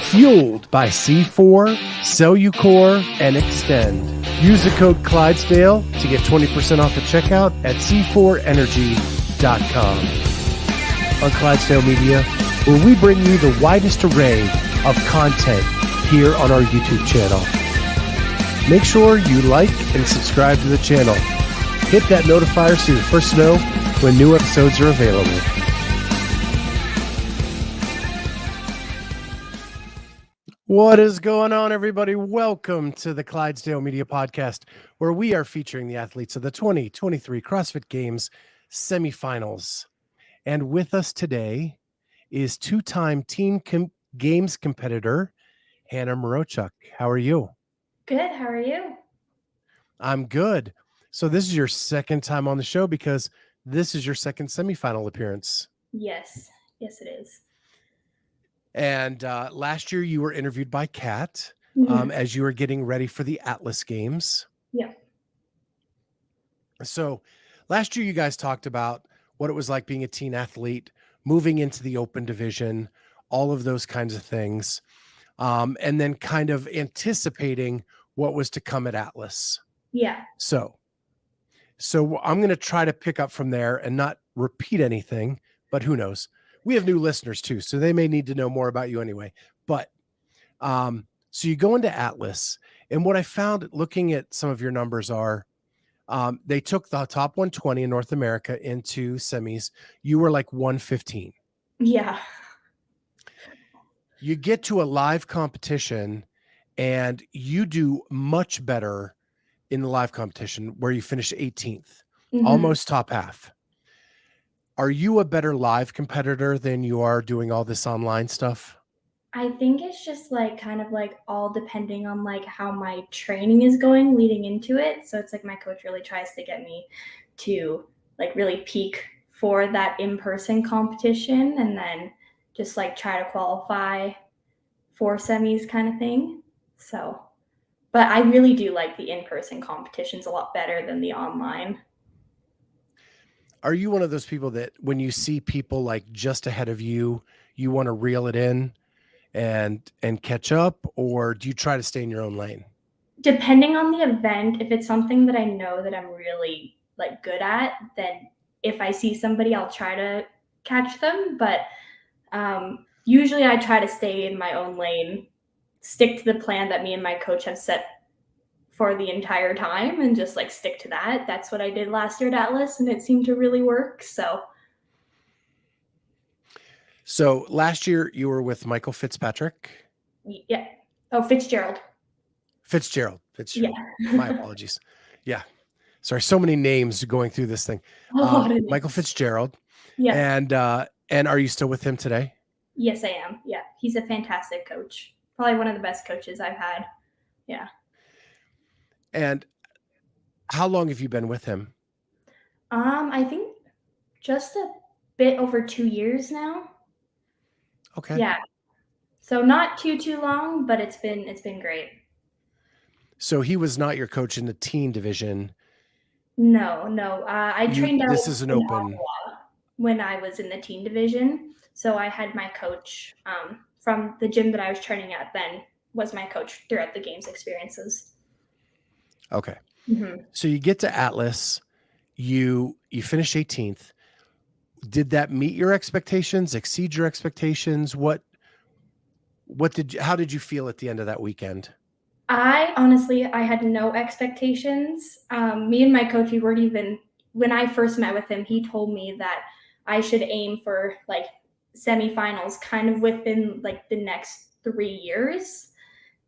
Fueled by C4, Cellucor, and Extend. Use the code Clydesdale to get 20% off at checkout at c4energy.com. On Clydesdale Media, where we bring you the widest array of content here on our YouTube channel. Make sure you like and subscribe to the channel. Hit that notifier so you're first to know when new episodes are available. What is going on, everybody? Welcome to the Clydesdale Media Podcast, where we are featuring the athletes of the 2023 CrossFit Games Semifinals. And with us today is two-time Team Games competitor, Hanna Mrochuk. How are you? Good. How are you? I'm good. So this is your second time on the show because this is your second semifinal appearance. Yes. Yes, it is. And last year you were interviewed by Kat as you were getting ready for the Atlas Games. Yeah. So last year you guys talked about what it was like being a teen athlete, moving into the open division, all of those kinds of things, and then kind of anticipating what was to come at Atlas. Yeah. So I'm going to try to pick up from there and not repeat anything, but who knows? We have new listeners too, so they may need to know more about you anyway. But so you go into Atlas, and what I found looking at some of your numbers are they took the top 120 in North America into semis. You were like 115. Yeah. You get to a live competition, and you do much better in the live competition where you finish 18th, almost top half. Are you a better live competitor than you are doing all this online stuff? I think it's just like kind of like all depending on like how my training is going leading into it. So it's like my coach really tries to get me to like really peak for that in-person competition and then just like try to qualify for semis kind of thing. So, but I really do like the in-person competitions a lot better than the online. Are you one of those people that when you see people like just ahead of you, you want to reel it in and catch up, or do you try to stay in your own lane? Depending on the event, if it's something that I know that I'm really like good at, then if I see somebody, I'll try to catch them. But usually I try to stay in my own lane, stick to the plan that me and my coach have set for the entire time and just like stick to that. That's what I did last year at Atlas and it seemed to really work. So last year you were with Michael Fitzpatrick. Yeah. Oh, Fitzgerald. Fitzgerald. Yeah. My apologies. Yeah. Sorry. So many names going through this thing. Michael Fitzgerald. Yeah. And are you still with him today? Yes, I am. Yeah. He's a fantastic coach. Probably one of the best coaches I've had. Yeah. And how long have you been with him? I think just a bit over 2 years now. Okay. Yeah. So not too long, but it's been great. So he was not your coach in the teen division. No. I trained out. This is an open when I was in the teen division. So I had my coach from the gym that I was training at then was my coach throughout the games experiences. Okay. So you get to Atlas, you finish 18th. Did that meet your expectations, exceed your expectations? How did you feel at the end of that weekend? I had no expectations. Me and my coach, we weren't even, when I first met with him, he told me that I should aim for like semifinals kind of within like the next 3 years.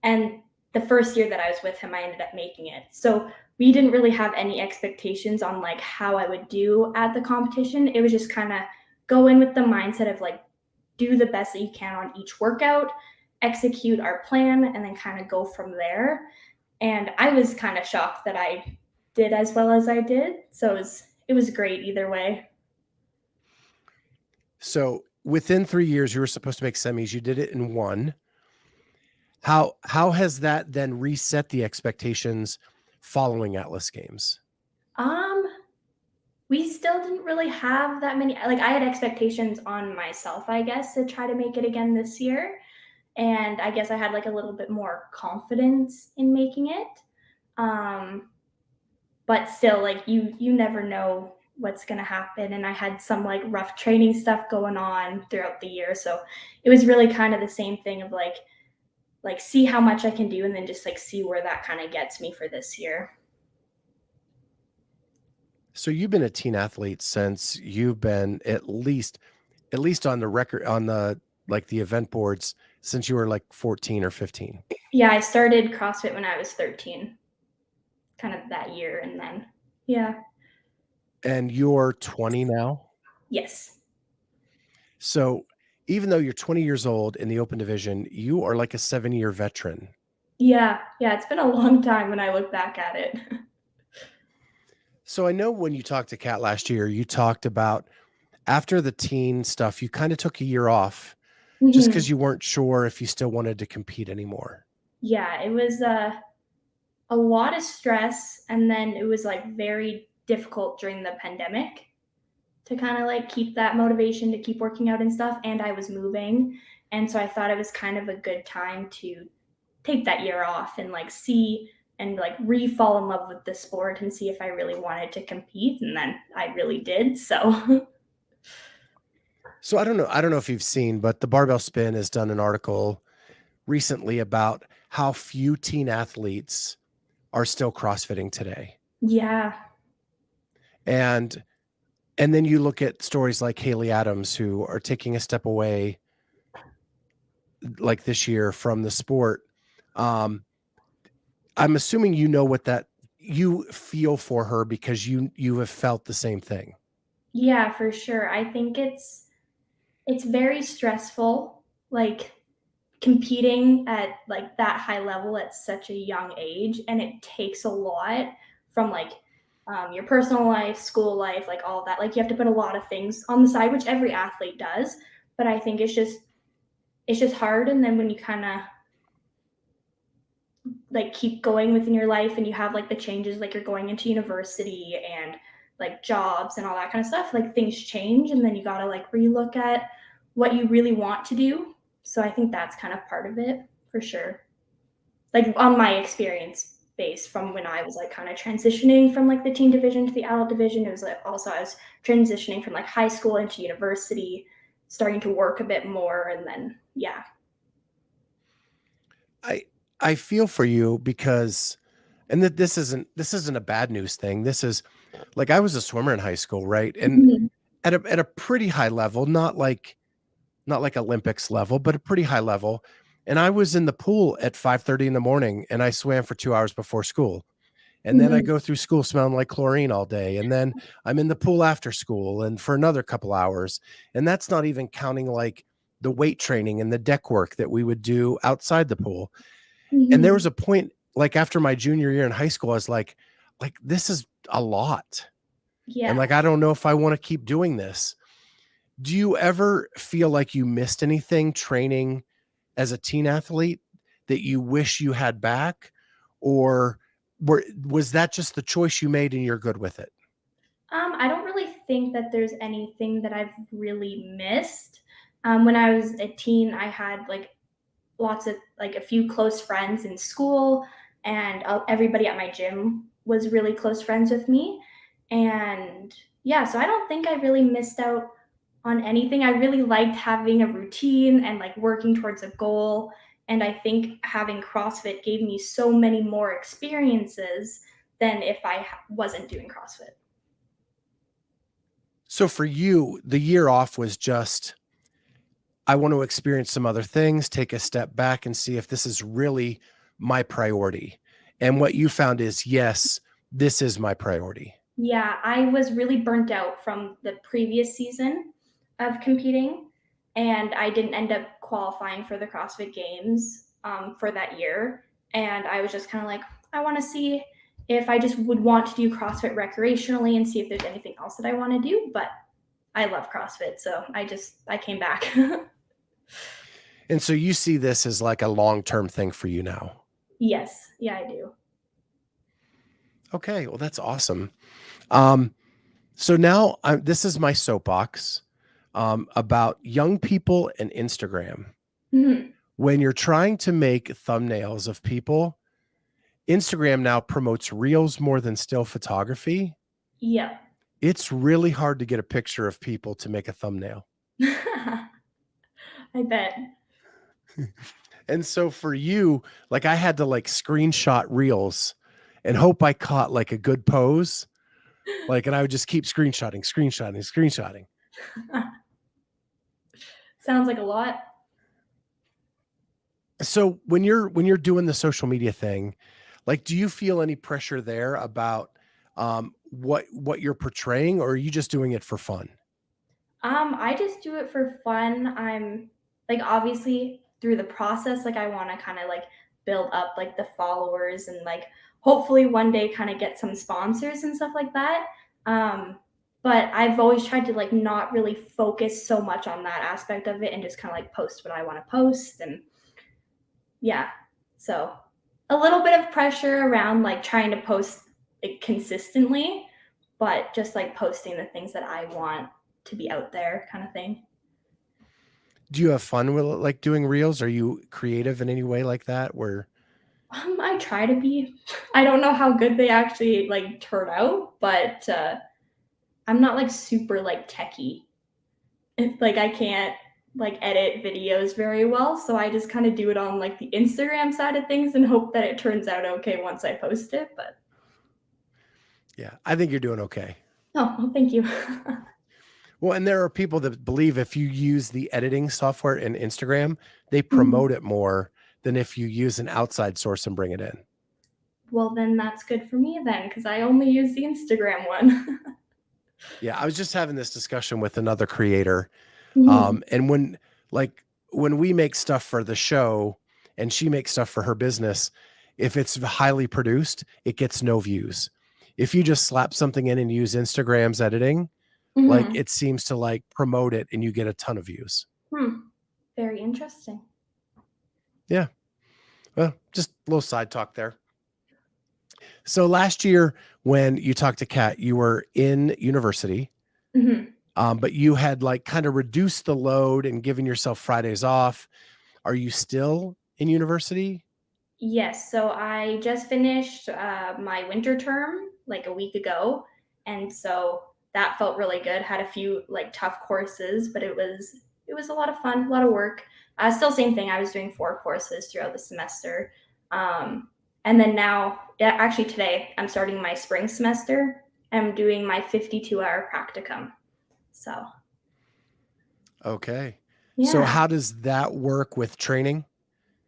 And the first year that I was with him, I ended up making it. So we didn't really have any expectations on like how I would do at the competition. It was just kind of go in with the mindset of like, do the best that you can on each workout, execute our plan, and then kind of go from there. And I was kind of shocked that I did as well as I did. So it was great either way. So within 3 years, you were supposed to make semis. You did it in 1. How has that then reset the expectations following Atlas Games? we still didn't really have that many. Like, I had expectations on myself, I guess, to try to make it again this year. And I guess I had like a little bit more confidence in making it. Um, but still, like, you never know what's going to happen. And I had some like rough training stuff going on throughout the year. So it was really kind of the same thing of like see how much I can do and then just like see where that kind of gets me for this year. So you've been a teen athlete since you've been at least on the record on the like the event boards since you were like 14 or 15. Yeah, I started CrossFit when I was 13, kind of that year. And then, yeah, And you're 20 now. yes. So even though you're 20 years old in the open division, you are like a 7-year veteran. Yeah, yeah, it's been a long time when I look back at it. So I know when you talked to Kat last year, you talked about after the teen stuff, you kind of took a year off just because Mhm. you weren't sure if you still wanted to compete anymore. Yeah, it was a lot of stress, and then it was like very difficult during the pandemic to kind of like keep that motivation to keep working out and stuff. And I was moving, and so I thought it was kind of a good time to take that year off and like see and like re-fall in love with the sport and see if I really wanted to compete. And then I really did. So So I don't know if you've seen, but the Barbell Spin has done an article recently about how few teen athletes are still CrossFitting today. yeah, And and then you look at stories like Haley Adams who are taking a step away like this year from the sport. Um, I'm assuming you know what that you feel for her because you have felt the same thing. yeah, for sure. I think it's very stressful, like competing at like that high level at such a young age, and it takes a lot from like your personal life, school life, like all of that. Like you have to put a lot of things on the side, which every athlete does. But I think it's just hard. And then when you kind of like keep going within your life and you have like the changes, like you're going into university and like jobs and all that kind of stuff, like things change, and then you got to like relook at what you really want to do. So I think that's kind of part of it for sure, like on my experience base from when I was like kind of transitioning from like the teen division to the adult division. It was like also I was transitioning from like high school into university, starting to work a bit more, and then yeah. I I feel for you because and that this isn't a bad news thing. This is like I was a swimmer in high school, right? And Mhm. at a pretty high level, not like Olympics level, but a pretty high level. And I was in the pool at 5:30 in the morning and I swam for 2 hours before school. And then I Mhm. go through school smelling like chlorine all day. And then I'm in the pool after school and for another couple hours. And that's not even counting like the weight training and the deck work that we would do outside the pool. And there was Mhm. a point like after my junior year in high school, I was like this is a lot. And Yeah. like I don't know if I want to keep doing this. Do you ever feel like you missed anything training as a teen athlete that you wish you had back? Or was that just the choice you made and you're good with it? I don't really think that there's anything that I've really missed. When I was a teen, I had like lots of like a few close friends in school, and everybody at my gym was really close friends with me. And yeah, so I don't think I really missed out on anything. I really liked having a routine and like working towards a goal. And I think having CrossFit gave me so many more experiences than if I wasn't doing CrossFit. So for you, the year off was just, I want to experience some other things, take a step back and see if this is really my priority. And what you found is, yes, this is my priority. Yeah, I was really burnt out from the previous season of competing, and I didn't end up qualifying for the CrossFit Games for that year. And I was just kind of like, I want to see if I just would want to do CrossFit recreationally and see if there's anything else that I want to do. But I love CrossFit, so I came back. And so you see this as like a long-term thing for you now. Yes, yeah, I do. Okay, well that's awesome. Um, So now this is my soapbox about young people and Instagram. Mhm. When you're trying to make thumbnails of people, Instagram now promotes reels more than still photography. Yep. It's really hard to get a picture of people to make a thumbnail. I bet. And so for you, like I had to like screenshot reels and hope I caught like a good pose. Like, and I would just keep screenshotting. Sounds like a lot. So when you're doing the social media thing, like, do you feel any pressure there about what you're portraying, or are you just doing it for fun? I just do it for fun. I'm like obviously through the process, like I want to kind of like build up like the followers and like hopefully one day kind of get some sponsors and stuff like that. Um, but I've always tried to like not really focus so much on that aspect of it and just kind of like post what I want to post and yeah. So a little bit of pressure around like trying to post like consistently, but just like posting the things that I want to be out there kind of thing. Do you have fun with like doing reels? Are you creative in any way like that? Where I try to be. I don't know how good they actually like turn out, but I'm not like super like techie. It's like I can't like edit videos very well, so I just kind of do it on like the Instagram side of things and hope that it turns out okay once I post it. But yeah, I think you're doing okay. oh, well, thank you. Well, and there are people that believe if you use the editing software in Instagram, they Mhm. promote it more than if you use an outside source and bring it in. Well, then that's good for me then, because I only use the Instagram one. Yeah, I was just having this discussion with another creator. Mhm. And when we make stuff for the show and she makes stuff for her business, if it's highly produced, it gets no views. If you just slap something in and use Instagram's editing, like Mhm. it seems to like promote it and you get a ton of views. Hmm. Very interesting. Yeah. Well, just a little side talk there. So last year when you talked to Kat, you were in university, Mhm. but you had like kind of reduced the load and given yourself Fridays off. Are you still in university? Yes, so I just finished my winter term like a week ago, and so that felt really good. Had a few like tough courses, but it was a lot of fun, a lot of work. Still same thing. I was doing 4 courses throughout the semester, um, and then now, yeah, actually today I'm starting my spring semester. I'm doing my 52-hour practicum. So Okay. So yeah, how does that work with training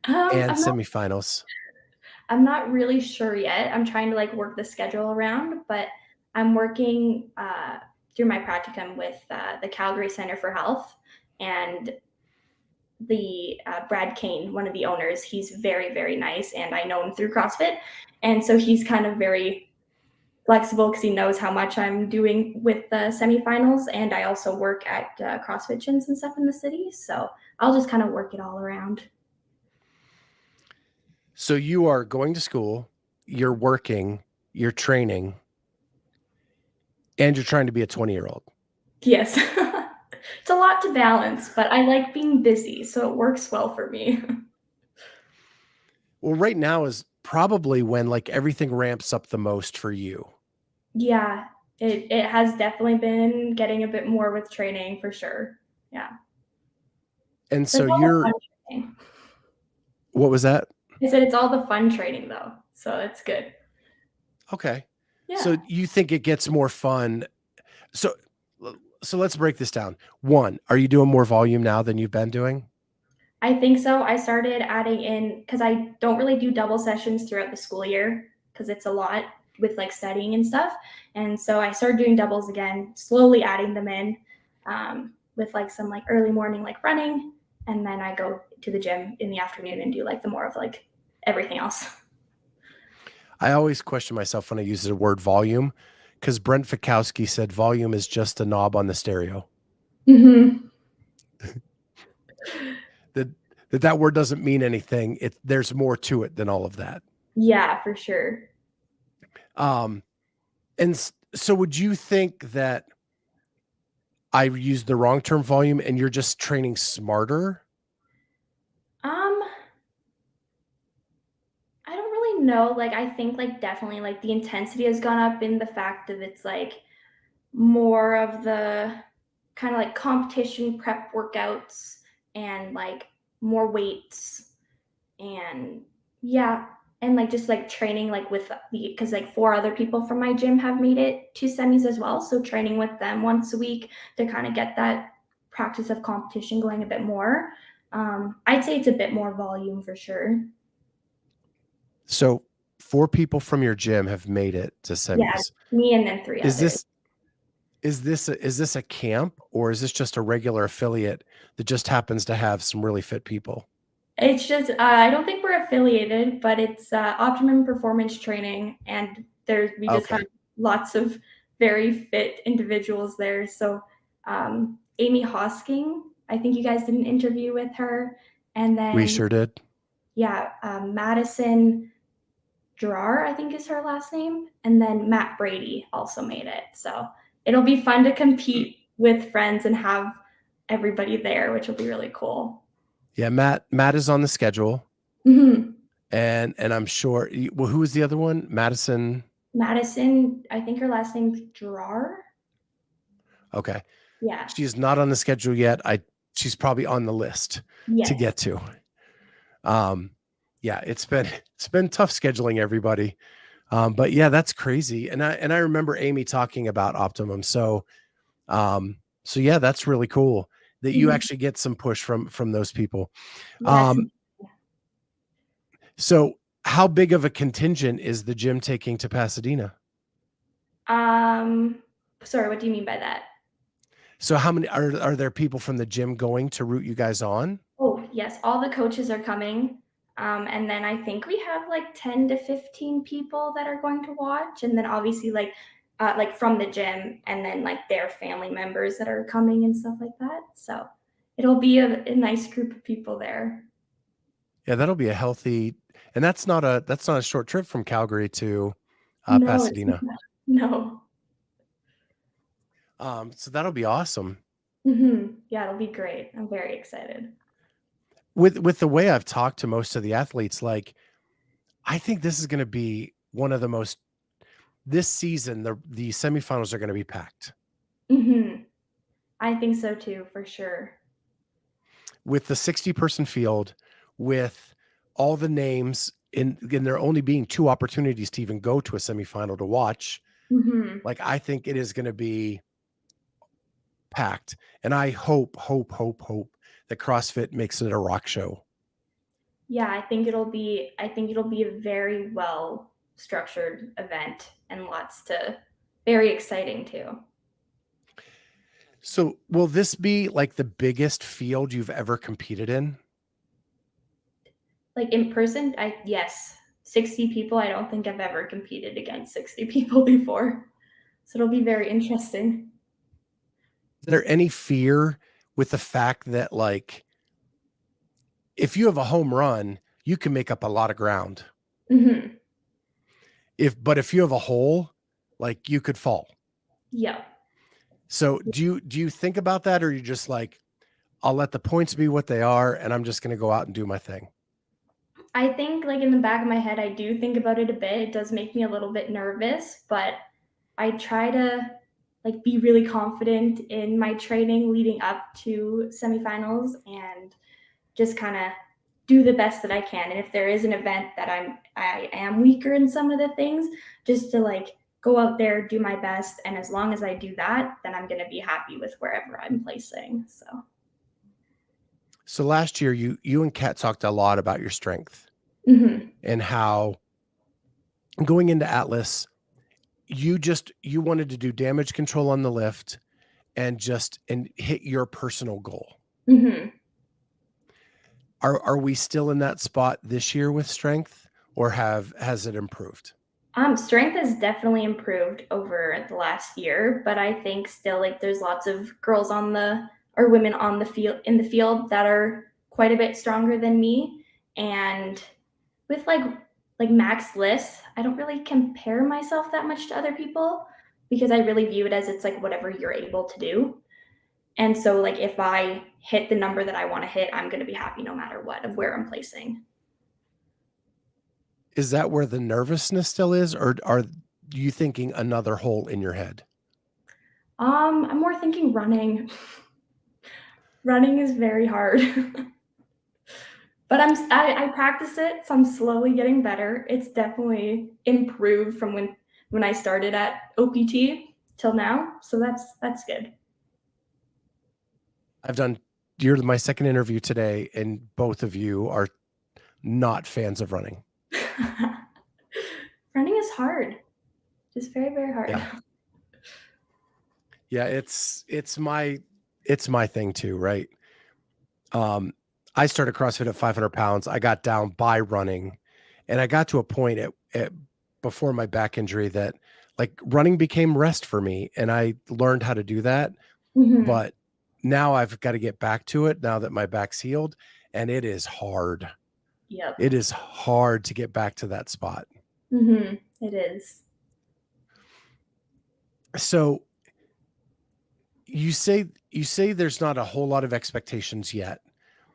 and I'm not semifinals? I'm not really sure yet. I'm trying to like work the schedule around, but I'm working through my practicum with the Calgary Center for Health and the Brad Kane, one of the owners. He's very, very nice, and I know him through CrossFit, and so he's kind of very flexible because he knows how much I'm doing with the semifinals, and I also work at CrossFit gyms and stuff in the city, so I'll just kind of work it all around. So you are going to school, you're working, you're training, and you're trying to be a 20-year-old. Yes. It's a lot to balance, but I like being busy, so it works well for me. Well, right now is probably when like everything ramps up the most for you. Yeah, it has definitely been getting a bit more with training for sure. Yeah. And But so it's all the you're fun training. what was that? I said it's all the fun training though, so it's good. Okay. Yeah. So you think it gets more fun. So so let's break this down. One, are you doing more volume now than you've been doing? I think so. I started adding in because I don't really do double sessions throughout the school year because it's a lot with like studying and stuff. And so I started doing doubles again, slowly adding them in with like some like early morning like running, and then I go to the gym in the afternoon and do like the more of like everything else. I always question myself when I use the word volume because Brent Fikowski said volume is just a knob on the stereo. Hmm. That that word doesn't mean anything. There's more to it than all of that. Yeah, for sure. Um, and So would you think that I used the wrong term volume and you're just training smarter? Um, I don't really know. Like, I think like definitely like the intensity has gone up in the fact that it's like more of the kind of like competition prep workouts and like more weights and yeah, and like just like training like with the because like four other people from my gym have made it to semis as well. So training with them once a week to kind of get that practice of competition going a bit more. I'd say it's a bit more volume for sure. So 4 people from your gym have made it to Yeah, semis. me and then three Is others. this a camp, or is this just a regular affiliate that just happens to have some really fit people? It's just I don't think we're affiliated, but it's Optimum Performance Training, and we just have Okay. lots of very fit individuals there. So Amy Hosking, I think you guys did an interview with her, and We then sure did. yeah, Madison Gerard, I think is her last name, and then Matt Brady also made it. So it'll be fun to compete with friends and have everybody there, which will be really cool. Yeah, Matt is on the schedule, Mhm. and I'm sure. Well, who was the other one? Madison. Madison, I think her last name's Gerard. Okay, Yeah. she's not on the schedule yet. She's probably on the list to Yes. get to. Um, yeah, it's been tough scheduling everybody. But yeah, that's crazy. And I remember Amy talking about Optimum. So yeah, that's really cool that you Mhm. actually get some push from those people. Yes. Um, so how big of a contingent is the gym taking to Pasadena? Um, sorry, what do you mean by that? So how many are there people from the gym going to root you guys on? Oh, yes, all the coaches are coming. And then I think we have like 10 to 15 people that are going to watch. And then obviously like from the gym and then like their family members that are coming and stuff like that. So it'll be a nice group of people there. Yeah, that'll be a healthy, and that's not a short trip from Calgary to No, it's Pasadena. not. No. So that'll be awesome. Yeah, it'll be great. I'm very excited. With the way I've talked to most of the athletes, like I think this is going to be one of the most this season. The semifinals are going to be packed hmm I think so too, for sure. with the 60-person field, with all the names in there only being 2 opportunities to even go to a semifinal to watch. hmm Like I think it is going to be packed, and I hope that CrossFit makes it a rock show. Yeah, I think it'll be a very well structured event and lots to very exciting too. So, will this be like the biggest field you've ever competed in? Like in person, I yes, 60 people. I don't think I've ever competed against 60 people before. So it'll be very interesting. Is there any fear with the fact that, like, if you have a home run, you can make up a lot of ground. hmm But if you have a hole, like you could fall. Yeah. So do you think about that, or you just like, I'll let the points be what they are, and I'm just going to go out and do my thing? I think like in the back of my head, I do think about it a bit. It does make me a little bit nervous, but I try to like be really confident in my training leading up to semifinals and just kind of do the best that I can. And if there is an event that I am weaker in some of the things, just to like go out there, do my best, and as long as I do that, then I'm going to be happy with wherever I'm placing. So, So last year, you and Kat talked a lot about your strength mhm, and how going into Atlas, you wanted to do damage control on the lift and hit your personal goal. mhm. Are we still in that spot this year with strength, or has it improved? Strength has definitely improved over the last year, but I think still like there's lots of girls on the or women on the field in the field that are quite a bit stronger than me. And with like max lists, I don't really compare myself that much to other people, because I really view it as it's like whatever you're able to do. And so like if I hit the number that I want to hit, I'm going to be happy no matter what of where I'm placing. Is that where the nervousness still is, or are you thinking another hole in your head? I'm more thinking running. Running is very hard. But I practice it, so I'm slowly getting better. It's definitely improved from when I started at OPT till now, so that's good. You're my second interview today, and both of you are not fans of running. Running is hard. It's very, very hard. Yeah. Yeah, it's my thing too, right? I started CrossFit at 500 pounds. I got down by running, and I got to a point at before my back injury that like running became rest for me, and I learned how to do that. Mhm. But now I've got to get back to it now that my back's healed, and it is hard. Yep. It is hard to get back to that spot. It is. So you say there's not a whole lot of expectations yet.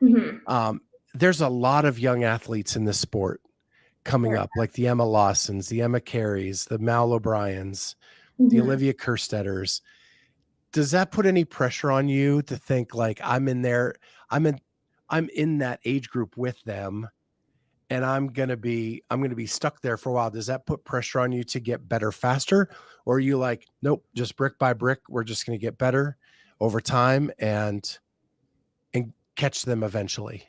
Mhm. Um, there's a lot of young athletes in this sport coming There. up, like the Emma Lawsons, the Emma Careys, the Mal O'Briens, the Mhm. Olivia Kerstetters. Does that put any pressure on you to think like I'm in I'm in that age group with them, and I'm gonna be stuck there for a while? Does that put pressure on you to get better faster? Or are you like, nope, just brick by brick, we're just gonna get better over time and catch them eventually?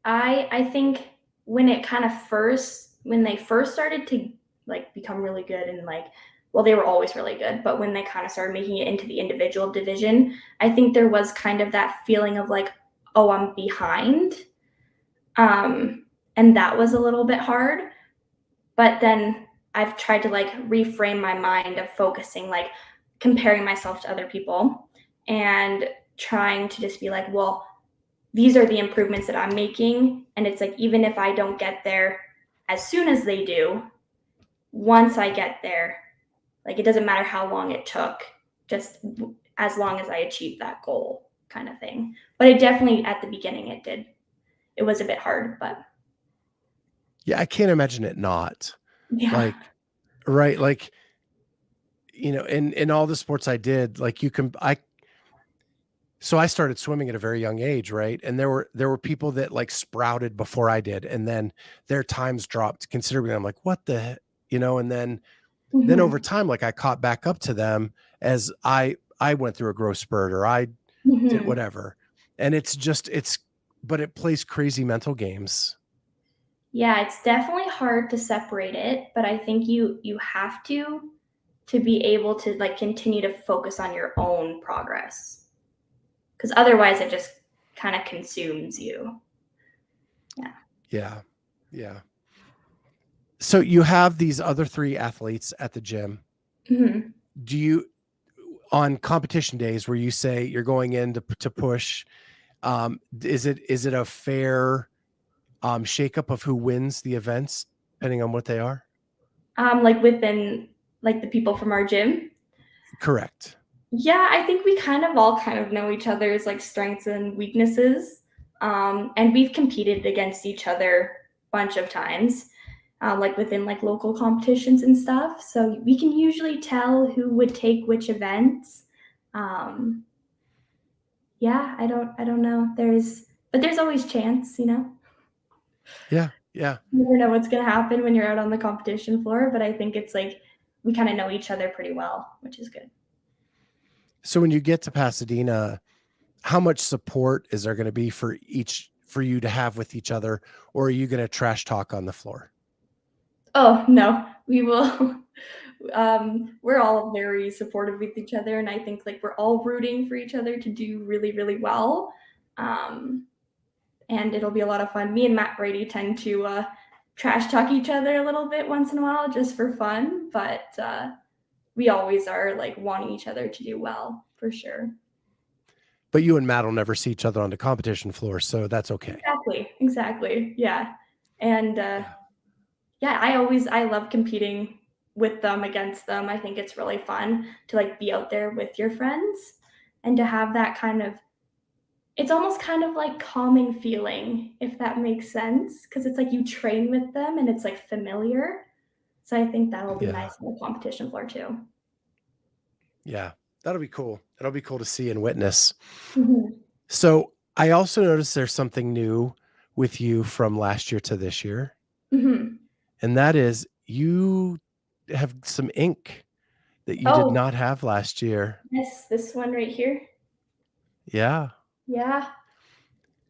I think when they first started to like become really good and like well they were always really good, but when they kind of started making it into the individual division, I think there was kind of that feeling of like, oh, I'm behind. Um and that was a little bit hard, but then I've tried to like reframe my mind of focusing like comparing myself to other people and trying to just be like, well, these are the improvements that I'm making. And it's like, even if I don't get there as soon as they do, once I get there, like it doesn't matter how long it took, just as long as I achieve that goal kind of thing. But it definitely, at the beginning, it did. It was a bit hard, but Yeah, I can't imagine it not. yeah. Like, right, like, in all the sports I did, like you can I so I started swimming at a very young age, right? And there were people that like sprouted before I did, and then their times dropped considerably. I'm like, what the and then over Mm-hmm. time, like I caught back up to them as I went through a growth spurt, or I did Mm-hmm. whatever. And but it plays crazy mental games. Yeah, it's definitely hard to separate it, but I think you have to be able to like continue to focus on your own progress because otherwise it just kind of consumes you. Yeah. Yeah. Yeah. So you have these other three athletes at the gym. Hmm. Do you on competition days where you say you're going in to push, is it a fair shakeup of who wins the events depending on what they are? Like within like the people from our gym. Correct. Yeah, I think we kind of all kind of know each other's like strengths and weaknesses. And we've competed against each other a bunch of times, like within like local competitions and stuff. So we can usually tell who would take which events. Um, yeah, I don't know. There's always chance, you know. Yeah. Yeah. You never know what's gonna happen when you're out on the competition floor, but I think it's like we kind of know each other pretty well, which is good. So when you get to Pasadena, how much support is there going to be for you to have with each other, or are you going to trash talk on the floor? Oh no, we will. We're all very supportive with each other, and I think like we're all rooting for each other to do really, really well. Um, and it'll be a lot of fun. Me and Matt Brady tend to trash talk each other a little bit once in a while just for fun, but we always are like wanting each other to do well for sure. But you and Matt will never see each other on the competition floor, so that's okay. Exactly. Yeah. And Yeah. yeah, I love competing with them, against them. I think it's really fun to like be out there with your friends and to have that kind of, it's almost kind of like calming feeling, if that makes sense, because it's like you train with them and it's like familiar. So I think that'll be Yeah. nice on the competition floor too. Yeah. That'll be cool. That'll be cool to see and witness. Mhm. So I also noticed there's something new with you from last year to this year, Mhm. and that is you have some ink that you did Oh, not have last year. yes, this one right here. Yeah. Yeah.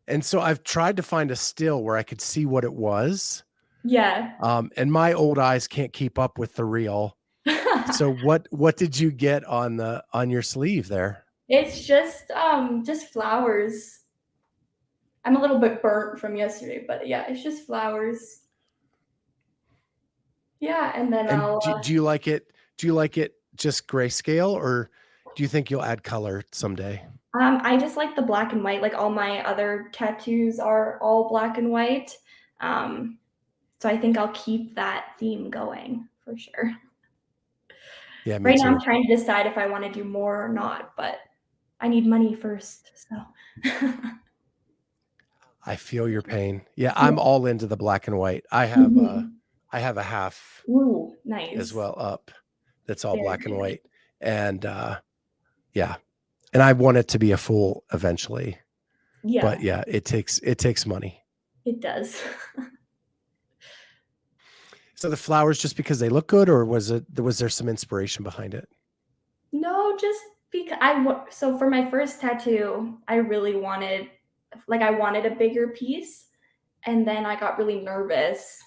And so I've tried to find a still where I could see what it was. Yeah. And my old eyes can't keep up with the reel. So what did you get on your sleeve there? It's just flowers. I'm a little bit burnt from yesterday, but yeah, it's just flowers. Yeah, and then And I'll do you like it? Do you like it just grayscale, or do you think you'll add color someday? I just like the black and white. Like all my other tattoos are all black and white. Um, so I think I'll keep that theme going for sure. Yeah, me Right now I'm too. trying to decide if I want to do more or not, but I need money first. So I feel your pain. Yeah, yeah. I'm all into the black and white. Mhm. I have a half Ooh, as nice. well up that's all Very, black and very nice. white. And yeah, and I want it to be a full eventually. But Yeah, yeah, it takes money. it does. So the flowers just because they look good, or was there some inspiration behind it? No, just because so for my first tattoo, I really wanted, like, I wanted a bigger piece, and then I got really nervous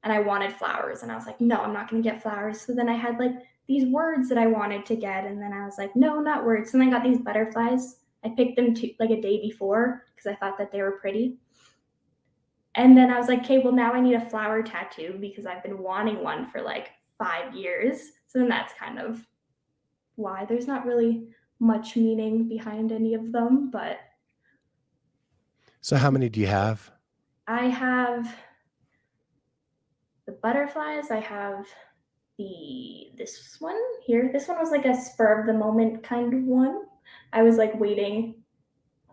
and I wanted flowers, and I was like, no, I'm not going to get flowers. So then I had like these words that I wanted to get, and then I was like, no, not words. And I got these butterflies. I picked them like a day before because I thought that they were pretty. And then I was like, okay, well, now I need a flower tattoo because I've been wanting one for like 5 years. So then that's kind of why. There's not really much meaning behind any of them, but So how many do you have? I have the butterflies. I have this one here. This one was like a spur of the moment kind of one. I was like waiting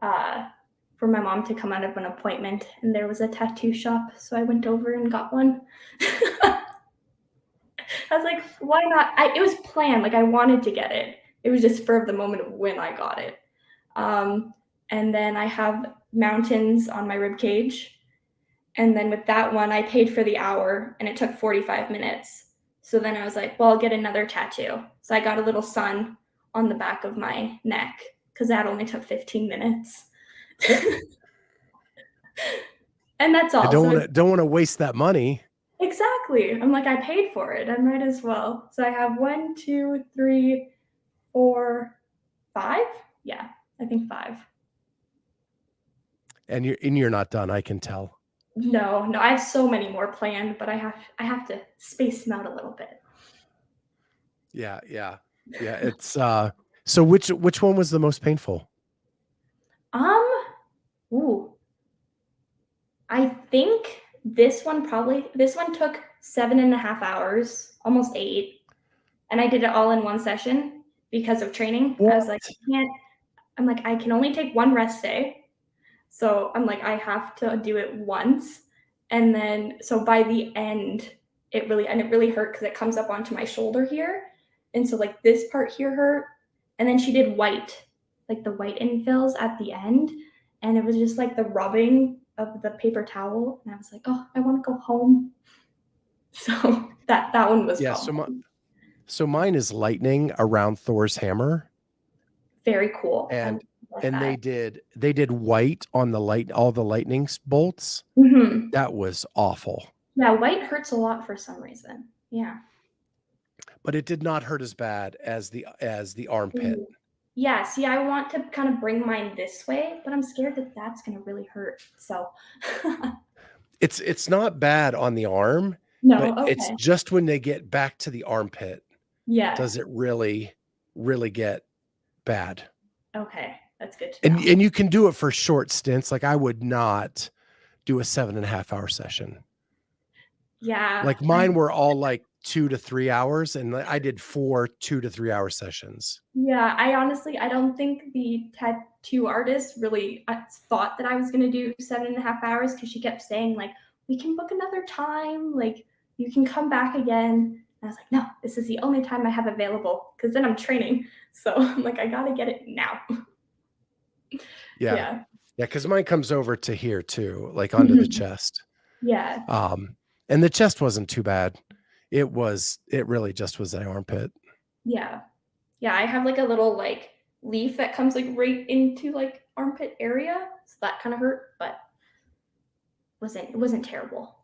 uh, for my mom to come out of an appointment, and there was a tattoo shop, so I went over and got one. I was like, why not? It was planned. Like I wanted to get it. It was just spur of the moment of when I got it. Um, and then I have mountains on my rib cage. And then with that one, I paid for the hour and it took 45 minutes. So then I was like, well, I'll get another tattoo. So I got a little sun on the back of my neck because that only took 15 minutes. And that's I all. So don't want to waste that money. exactly. I'm like, I paid for it. I might as well. So I have 1, 2, 3, 4, 5. Yeah, I think 5. And you're not done, I can tell. No, no, I have so many more planned, but I have to space them out a little bit. Yeah, yeah. Yeah, it's so which one was the most painful? Um, ooh, I think this one took 7.5 hours, almost 8, and I did it all in one session because of training. I was What? like, I'm like, I can only take one rest day. So I'm like, I have to do it once. And then so by the end, it really hurt because it comes up onto my shoulder here. And so like this part here hurt. And then she did white, like the white infills at the end. And it was just like the rubbing of the paper towel. And I was like, oh, I want to go home. So that one was Yeah, probably so mine is lightning around Thor's hammer, very cool. I and like that. they did white on all the lightning bolts. Hmm. That was awful. Yeah, white hurts a lot for some reason. Yeah. But it did not hurt as bad as the armpit. Ooh. Yeah, see, I want to kind of bring mine this way, but I'm scared that that's gonna really hurt. So, It's not bad on the arm, no, but it's okay, just when they get back to the armpit yeah, does it really get bad. okay, that's good to And know. you can do it for short stints. Like I would not do a 7.5 hour session. Yeah. Like mine were all like 2 to 3 hours, and I did 4 2 to 3 hour sessions. Yeah, I honestly, I don't think the tattoo artist really thought that I was going to do 7.5 hours because she kept saying, like, we can book another time. Like, you can come back again. And I was like, no, this is the only time I have available because then I'm training. So I'm like, I got to get it now. Yeah. Yeah. Yeah, because mine comes over to here too, like onto the chest. Yeah. And the chest wasn't too bad. It really just was the armpit. Yeah. Yeah. I have like a little like leaf that comes like right into like armpit area. So that kind of hurt, but it wasn't terrible.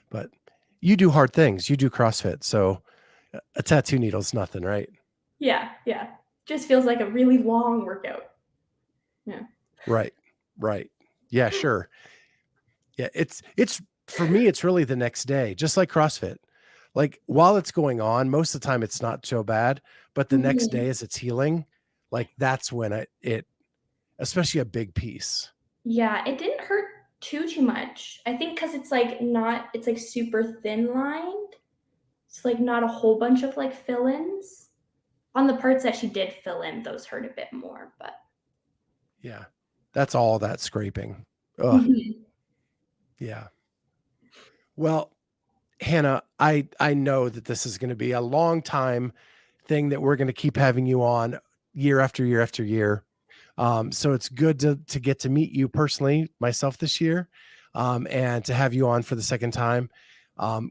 But you do hard things. You do CrossFit. So a tattoo needle's nothing, right? Yeah. Yeah. Just feels like a really long workout. Yeah. Right. Right. Yeah, sure. Yeah, it's for me, it's really the next day, just like CrossFit. Like while it's going on, most of the time it's not so bad, but the next Mhm. day as it's healing, like that's when it especially a big piece. Yeah, it didn't hurt too much. I think because it's like super thin lined. It's like not a whole bunch of like fill-ins. On the parts that she did fill in, those hurt a bit more, but Yeah. That's all that scraping. Oh, Mhm. yeah. Well, Hannah, I know that this is going to be a long time thing that we're going to keep having you on year after year after year. So it's good to get to meet you personally, myself this year, and to have you on for the second time.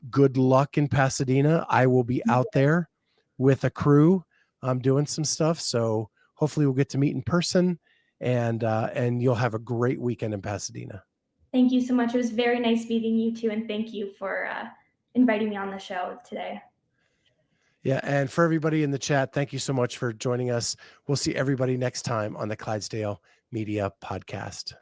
Good luck in Pasadena. I will be out there with a crew doing some stuff. So hopefully we'll get to meet in person, and you'll have a great weekend in Pasadena. Thank you so much. It was very nice meeting you too, and thank you for inviting me on the show today. Yeah. And for everybody in the chat, thank you so much for joining us. We'll see everybody next time on the Clydesdale Media Podcast.